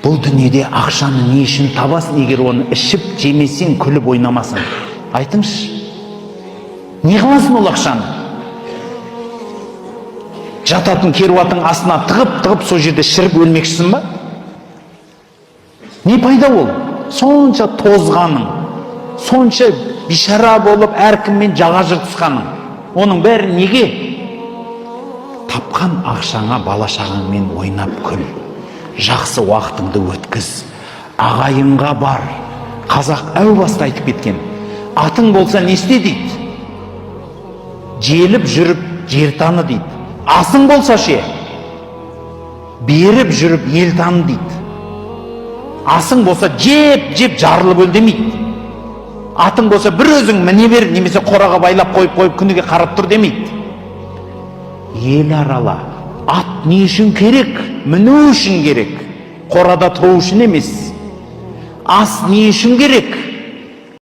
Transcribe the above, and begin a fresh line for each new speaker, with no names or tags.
Бұл дүниеде ақшаны не үшін табасың, егер оны ішіп, жемесең, күліп ойнамасың? Айтыңызшы. Не қыласың ол ақшаны? Жататын керуаттың астына тығып, сол жерде шіріп өлмекшісің ба? Не пайда ол? Сонша тозғаның, сонша бишара болып әркіммен жаға жыртысқаның. Оның бәрі неге? Тапқан ақшаңа бала-шағаңмен ойнап күл. Жақсы уақытыңды өткіз. Ағайынға бар. Қазақ әу баста айтып кеткен. Атың болса не істе дейді? Желіп жүріп жер таны дейді. Асың болса ше, беріп жүріп ел таны дейді. Асың болса жеп жарылып өл демейді. Атың болса бір өзің міне бер, немесе қораға байлап қойып күніге қарап тұр демейді. Ел арала. Ат не үшін керек? Міну үшін керек. Қорада тұру үшін емес. Ас не үшін керек?